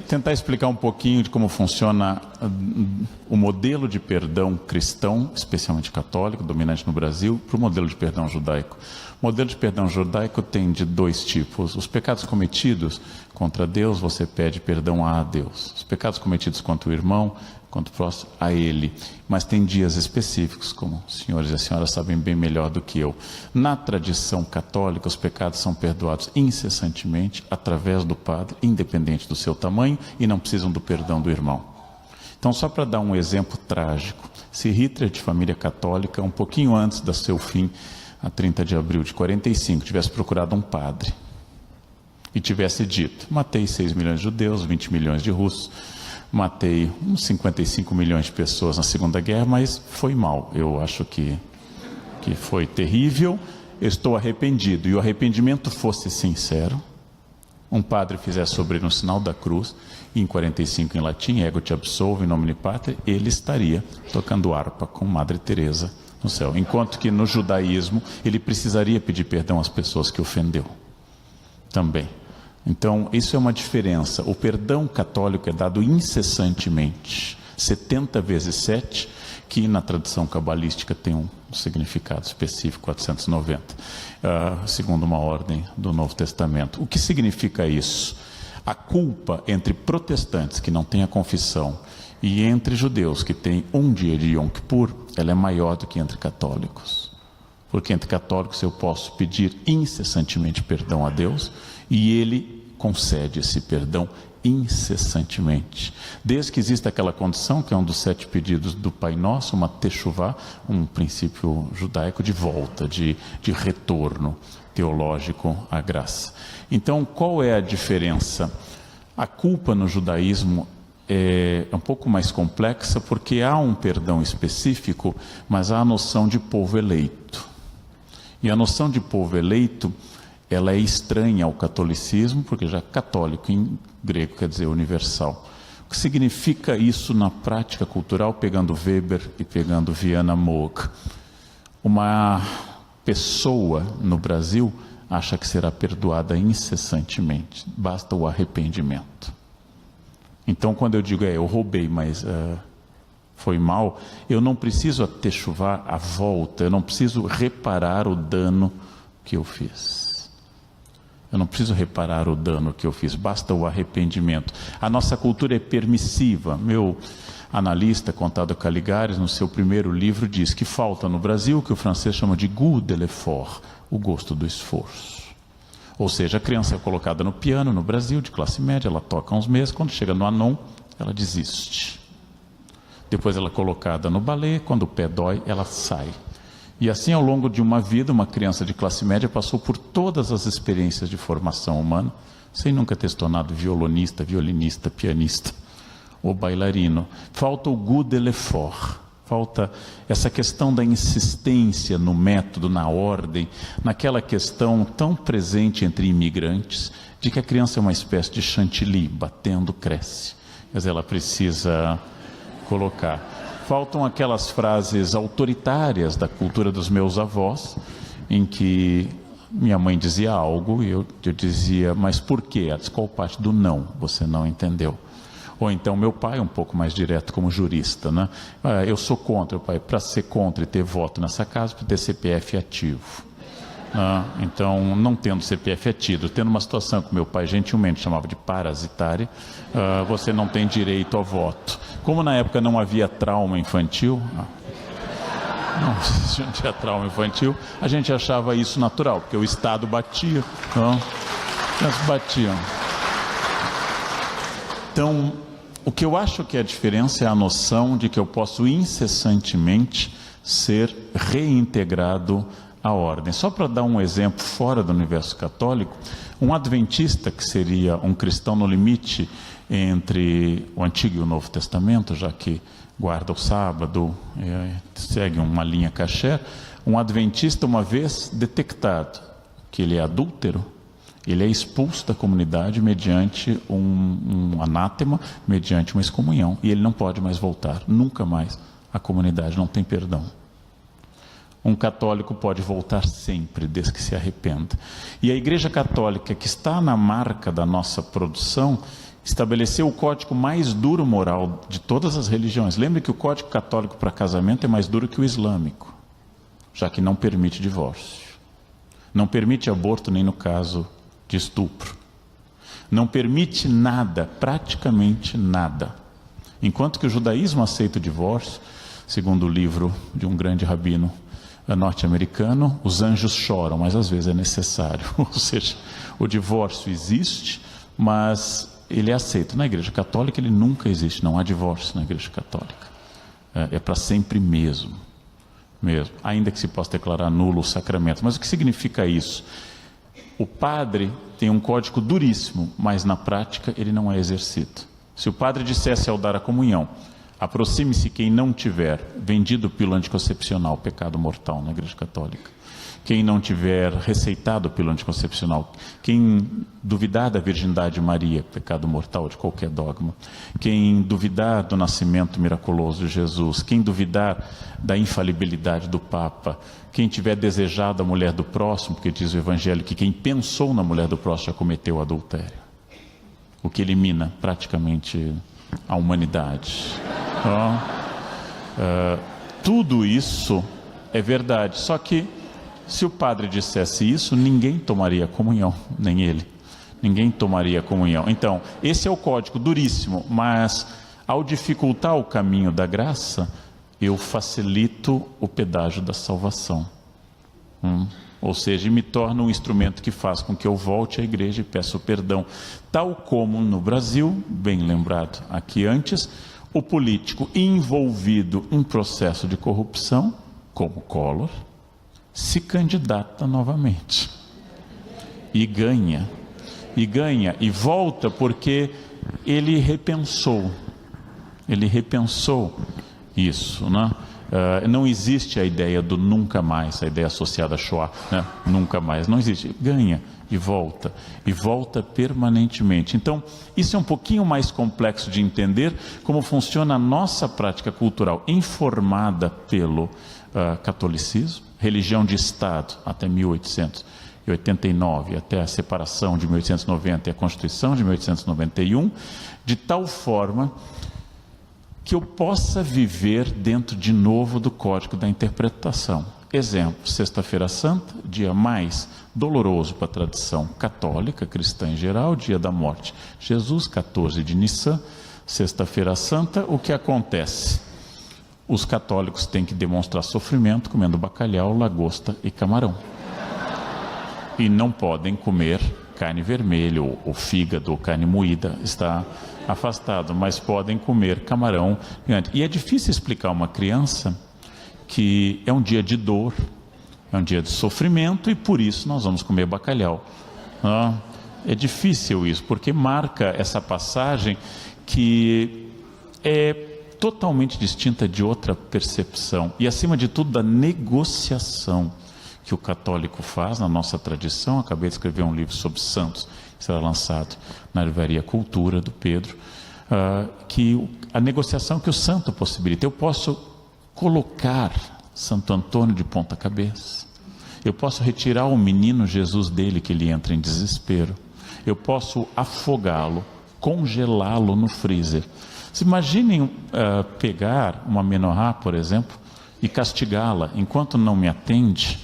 tentar explicar um pouquinho de como funciona o modelo de perdão cristão, especialmente católico, dominante no Brasil, para o modelo de perdão judaico. O modelo de perdão judaico tem de dois tipos. Os pecados cometidos contra Deus, você pede perdão a Deus. Os pecados cometidos contra o irmão, contra o próximo, a ele. Mas tem dias específicos, como os senhores e as senhoras sabem bem melhor do que eu. Na tradição católica, os pecados são perdoados incessantemente através do padre, independente do seu tamanho, e não precisam do perdão do irmão. Então, só para dar um exemplo trágico, se Hitler, de família católica, um pouquinho antes do seu fim, a 30 de abril de 45, tivesse procurado um padre e tivesse dito: matei 6 milhões de judeus, 20 milhões de russos, matei uns 55 milhões de pessoas na Segunda Guerra, mas foi mal. Eu acho que foi terrível, eu estou arrependido. E o arrependimento fosse sincero, um padre fizesse sobre ele um sinal da cruz, e em 45 em latim, ego te absolvo, in nomine Patri, ele estaria tocando harpa com Madre Teresa no céu. Enquanto que no judaísmo, ele precisaria pedir perdão às pessoas que ofendeu também. Então, isso é uma diferença. O perdão católico é dado incessantemente, 70 vezes 7, que na tradição cabalística tem um significado específico, 490, segundo uma ordem do Novo Testamento. O que significa isso? A culpa entre protestantes que não têm a confissão e entre judeus que têm um dia de Yom Kippur, ela é maior do que entre católicos. Porque entre católicos eu posso pedir incessantemente perdão a Deus e Ele concede esse perdão incessantemente. Desde que existe aquela condição, que é um dos 7 pedidos do Pai Nosso, uma techuvá, um princípio judaico de volta, de retorno teológico à graça. Então, qual é a diferença? A culpa no judaísmo é um pouco mais complexa, porque há um perdão específico, mas há a noção de povo eleito. E a noção de povo eleito, ela é estranha ao catolicismo, porque já católico em grego quer dizer universal. O que significa isso na prática cultural, pegando Weber e pegando Viana Moog? Uma pessoa no Brasil acha que será perdoada incessantemente, basta o arrependimento. Então, quando eu digo, eu roubei, mas foi mal, eu não preciso techuvá a volta, eu não preciso reparar o dano que eu fiz. Eu não preciso reparar o dano que eu fiz, basta o arrependimento. A nossa cultura é permissiva. Meu analista, Contado Caligares, no seu primeiro livro, diz que falta no Brasil o que o francês chama de goût de l'effort, o gosto do esforço. Ou seja, a criança é colocada no piano no Brasil, de classe média, ela toca uns meses, quando chega no anon, ela desiste. Depois ela é colocada no balé, quando o pé dói, ela sai. E assim, ao longo de uma vida, uma criança de classe média passou por todas as experiências de formação humana, sem nunca ter se tornado violonista, violinista, pianista ou bailarino. Falta o goût de l'effort, falta essa questão da insistência no método, na ordem, naquela questão tão presente entre imigrantes, de que a criança é uma espécie de chantilly, batendo cresce. Quer dizer, ela precisa colocar. Faltam aquelas frases autoritárias da cultura dos meus avós, em que minha mãe dizia algo e eu dizia, mas por quê? Ela disse, qual parte do não você não entendeu? Ou então meu pai, um pouco mais direto como jurista, né? Eu sou contra, pai, para ser contra e ter voto nessa casa, para ter CPF ativo. Então, não tendo CPF ativo, tendo uma situação que meu pai gentilmente chamava de parasitária, você não tem direito ao voto. Como na época não havia trauma infantil, não tinha trauma infantil, a gente achava isso natural, porque o Estado batia, eles batiam. Então, o que eu acho que a diferença é a noção de que eu posso incessantemente ser reintegrado à ordem. Só para dar um exemplo fora do universo católico, um adventista, que seria um cristão no limite entre o Antigo e o Novo Testamento, já que guarda o sábado, segue uma linha kasher, um adventista, uma vez detectado que ele é adúltero, ele é expulso da comunidade mediante um anátema, mediante uma excomunhão, e ele não pode mais voltar, nunca mais. A comunidade não tem perdão. Um católico pode voltar sempre, desde que se arrependa. E a Igreja Católica, que está na marca da nossa produção, estabeleceu o código mais duro moral de todas as religiões. Lembre que o código católico para casamento é mais duro que o islâmico, já que não permite divórcio, não permite aborto nem no caso de estupro, não permite nada, praticamente nada. Enquanto que o judaísmo aceita o divórcio, segundo o livro de um grande rabino norte-americano, os anjos choram, mas às vezes é necessário. Ou seja, o divórcio existe, mas ele é aceito. Na Igreja Católica ele nunca existe, não há divórcio na Igreja Católica. É para sempre mesmo. Ainda que se possa declarar nulo o sacramento. Mas o que significa isso? O padre tem um código duríssimo, mas na prática ele não é exercido. Se o padre dissesse ao dar a comunhão: aproxime-se quem não tiver vendido pílula anticoncepcional, pecado mortal na Igreja Católica. Quem não tiver receitado pílula anticoncepcional, quem duvidar da virgindade de Maria, pecado mortal de qualquer dogma, quem duvidar do nascimento miraculoso de Jesus, quem duvidar da infalibilidade do Papa, quem tiver desejado a mulher do próximo, porque diz o Evangelho que quem pensou na mulher do próximo já cometeu adultério, o que elimina praticamente a humanidade. Tudo isso é verdade, só que se o padre dissesse isso, ninguém tomaria comunhão, nem ele. Ninguém tomaria comunhão. Então, esse é o código duríssimo, mas ao dificultar o caminho da graça, eu facilito o pedágio da salvação. Ou seja, me torno um instrumento que faz com que eu volte à igreja e peça perdão. Tal como no Brasil, bem lembrado aqui antes, o político envolvido em processo de corrupção, como Collor, se candidata novamente e ganha e volta porque ele repensou isso, né? Não existe a ideia do nunca mais, a ideia associada a Shoah, né? Nunca mais, não existe. Ganha e volta permanentemente. Então, isso é um pouquinho mais complexo de entender como funciona a nossa prática cultural, informada pelo catolicismo, religião de Estado até 1889, até a separação de 1890 e a Constituição de 1891, de tal forma que eu possa viver dentro de novo do código da interpretação. Exemplo, Sexta-feira Santa, dia mais doloroso para a tradição católica, cristã em geral, dia da morte. Jesus, 14 de Nissan, Sexta-feira Santa, o que acontece? Os católicos têm que demonstrar sofrimento comendo bacalhau, lagosta e camarão. E não podem comer carne vermelha, ou fígado, ou carne moída, está afastado, mas podem comer camarão. E é difícil explicar a uma criança que é um dia de dor, é um dia de sofrimento, e por isso nós vamos comer bacalhau. É difícil isso, porque marca essa passagem que é totalmente distinta de outra percepção e, acima de tudo, da negociação que o católico faz na nossa tradição. Acabei de escrever um livro sobre santos, que será lançado na livraria Cultura, do Pedro, que a negociação que o santo possibilita. Eu posso colocar Santo Antônio de ponta cabeça, eu posso retirar o menino Jesus dele, que ele entra em desespero, eu posso afogá-lo, congelá-lo no freezer. Se imaginem pegar uma menorá, por exemplo, e castigá-la enquanto não me atende,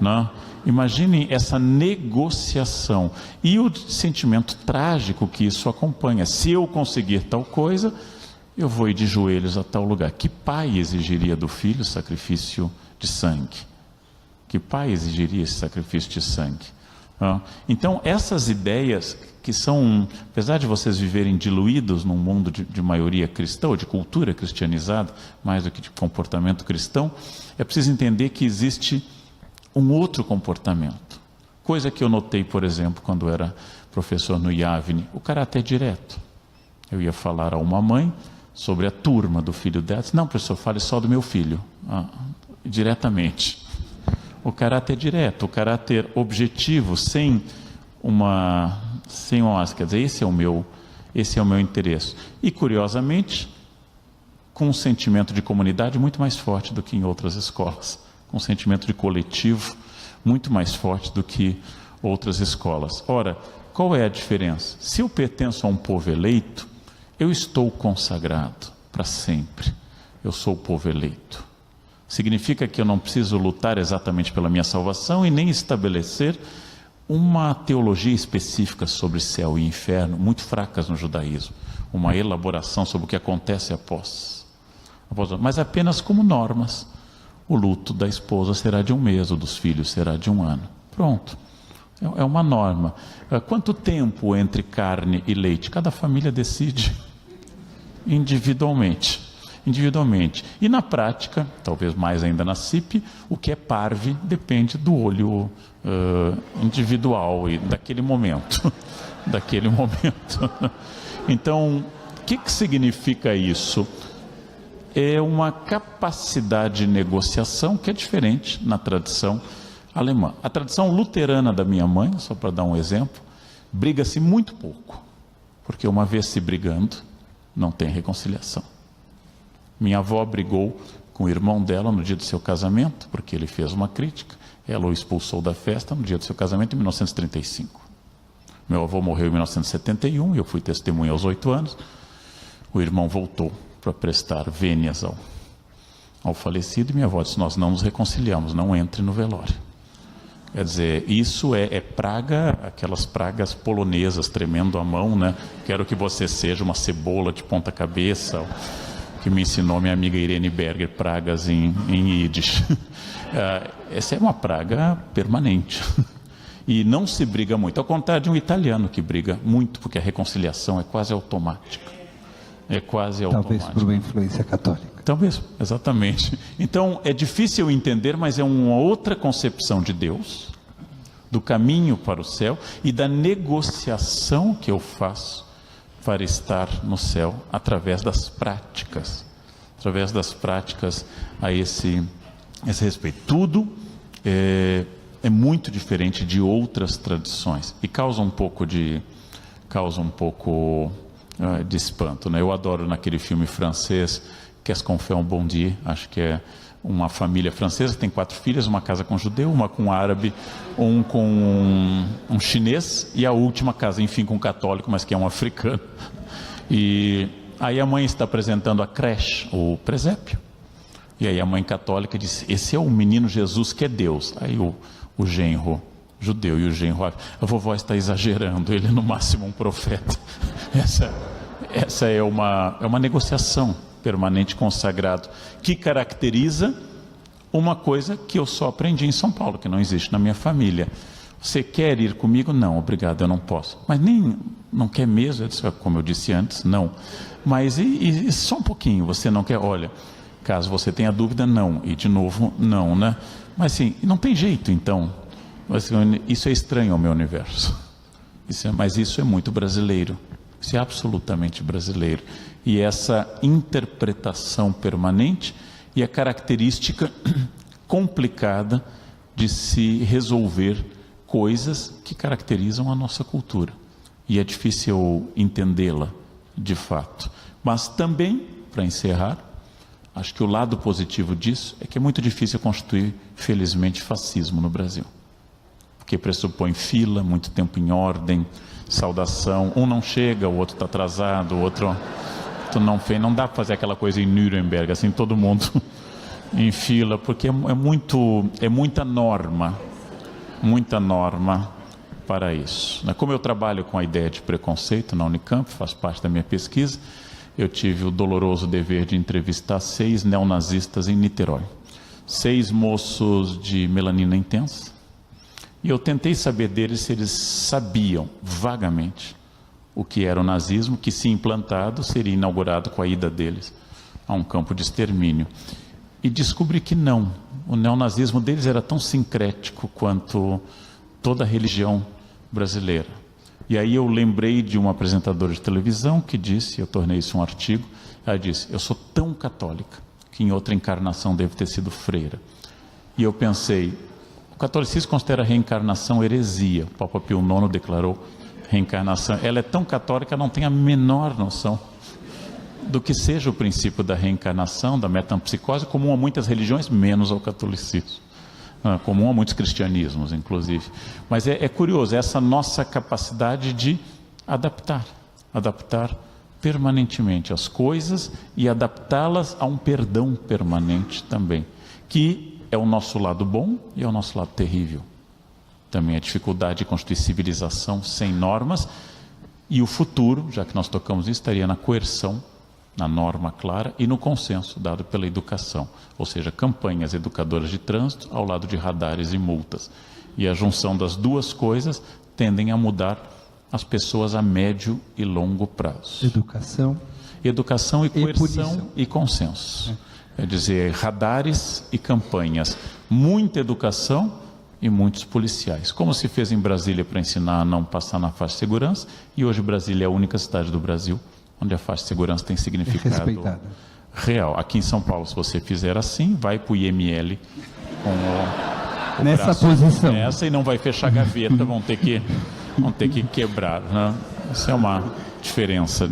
né? Imaginem essa negociação e o sentimento trágico que isso acompanha. Se eu conseguir tal coisa, eu vou ir de joelhos a tal lugar. Que pai exigiria do filho sacrifício de sangue? Que pai exigiria esse sacrifício de sangue? Então, essas ideias que são, apesar de vocês viverem diluídos num mundo de maioria cristã, ou de cultura cristianizada, mais do que de comportamento cristão, é preciso entender que existe um outro comportamento. Coisa que eu notei, por exemplo, quando era professor no IAVNE, o caráter direto. Eu ia falar a uma mãe sobre a turma do filho dela. Não, professor, fale só do meu filho. Diretamente. O caráter direto, o caráter objetivo, sem uma quer dizer, esse é o meu interesse. E, curiosamente, com um sentimento de comunidade muito mais forte do que em outras escolas, com um sentimento de coletivo muito mais forte do que outras escolas. Ora, qual é a diferença? Se eu pertenço a um povo eleito, eu estou consagrado para sempre. Eu sou o povo eleito. Significa que eu não preciso lutar exatamente pela minha salvação e nem estabelecer uma teologia específica sobre céu e inferno, muito fracas no judaísmo. Uma elaboração sobre o que acontece após. Mas apenas como normas. O luto da esposa será de 1 mês, o dos filhos será de 1 ano. Pronto. É uma norma. Quanto tempo entre carne e leite? Cada família decide individualmente. E na prática, talvez mais ainda na CIP, o que é parve depende do olho individual e daquele momento. Então, o que significa isso? É uma capacidade de negociação que é diferente na tradição alemã. A tradição luterana da minha mãe, só para dar um exemplo, briga-se muito pouco, porque uma vez se brigando, não tem reconciliação. Minha avó brigou com o irmão dela no dia do seu casamento, porque ele fez uma crítica, ela o expulsou da festa no dia do seu casamento em 1935. Meu avô morreu em 1971, eu fui testemunha aos 8 anos, o irmão voltou para prestar vênias ao falecido, e minha avó disse: nós não nos reconciliamos, não entre no velório. Quer dizer, isso é praga, aquelas pragas polonesas, tremendo a mão, né? Quero que você seja uma cebola de ponta cabeça, que me ensinou minha amiga Irene Berger, pragas em Yiddish. Essa é uma praga permanente. E não se briga muito, ao contrário de um italiano que briga muito, porque a reconciliação é quase automática. Talvez por uma influência católica. Talvez, exatamente. Então, é difícil entender, mas é uma outra concepção de Deus, do caminho para o céu e da negociação que eu faço para estar no céu através das práticas. A esse respeito. Tudo é muito diferente de outras tradições e causa um pouco de espanto, né? Eu adoro naquele filme francês Qu'est-ce qu'on fait un bon Dieu? Acho que é uma família francesa, tem 4 filhas, uma casa com judeu, uma com árabe, um com um chinês e a última casa, enfim, com um católico, mas que é um africano. E aí a mãe está apresentando a creche, o presépio, e aí a mãe católica diz: esse é o menino Jesus que é Deus. Aí o genro judeu e o genro, a vovó está exagerando, ele é no máximo um profeta. Essa é uma negociação permanente com o sagrado, que caracteriza uma coisa que eu só aprendi em São Paulo, que não existe na minha família. Você quer ir comigo? Não, obrigado, eu não posso. Mas nem, não quer mesmo? Eu disse, como eu disse antes, não. Mas e só um pouquinho, você não quer? Olha, caso você tenha dúvida, não. E de novo, não, né? Mas sim, não tem jeito, então. Isso é estranho ao meu universo. Mas isso é muito brasileiro. Isso é absolutamente brasileiro. E essa interpretação permanente e a característica complicada de se resolver coisas que caracterizam a nossa cultura. E é difícil entendê-la de fato. Mas também, para encerrar, acho que o lado positivo disso é que é muito difícil constituir, felizmente, fascismo no Brasil. Porque pressupõe fila, muito tempo em ordem, saudação, um não chega, o outro está atrasado, o outro não fez, não dá para fazer aquela coisa em Nuremberg, assim, todo mundo em fila, porque é muita norma para isso. Como eu trabalho com a ideia de preconceito na Unicamp, faz parte da minha pesquisa, eu tive o doloroso dever de entrevistar 6 neonazistas em Niterói, 6 moços de melanina intensa, e eu tentei saber deles se eles sabiam vagamente o que era o nazismo, que se implantado seria inaugurado com a ida deles a um campo de extermínio. E descobri que não. O neonazismo deles era tão sincrético quanto toda a religião brasileira. E aí eu lembrei de uma apresentadora de televisão que disse, eu tornei isso um artigo, ela disse, eu sou tão católica que em outra encarnação devo ter sido freira. E eu pensei, o catolicismo considera a reencarnação heresia. O Papa Pio IX declarou reencarnação. Ela é tão católica, não tem a menor noção do que seja o princípio da reencarnação, da metempsicose, comum a muitas religiões, menos ao catolicismo. comum a muitos cristianismos, inclusive. Mas é curioso, essa nossa capacidade de adaptar permanentemente as coisas e adaptá-las a um perdão permanente também, que é o nosso lado bom e é o nosso lado terrível. Também a dificuldade de construir civilização sem normas, e o futuro, já que nós tocamos isso, estaria na coerção, na norma clara e no consenso dado pela educação, ou seja, campanhas educadoras de trânsito ao lado de radares e multas. E a junção das duas coisas tendem a mudar as pessoas a médio e longo prazo. Educação e coerção e consenso. Quer dizer, radares e campanhas, muita educação e muitos policiais. Como se fez em Brasília para ensinar a não passar na faixa de segurança, e hoje Brasília é a única cidade do Brasil onde a faixa de segurança tem significado real. Aqui em São Paulo, se você fizer assim, vai para o IML com o nessa posição. Nessa, e não vai fechar a gaveta, vão ter que quebrar, né? Isso é uma diferença.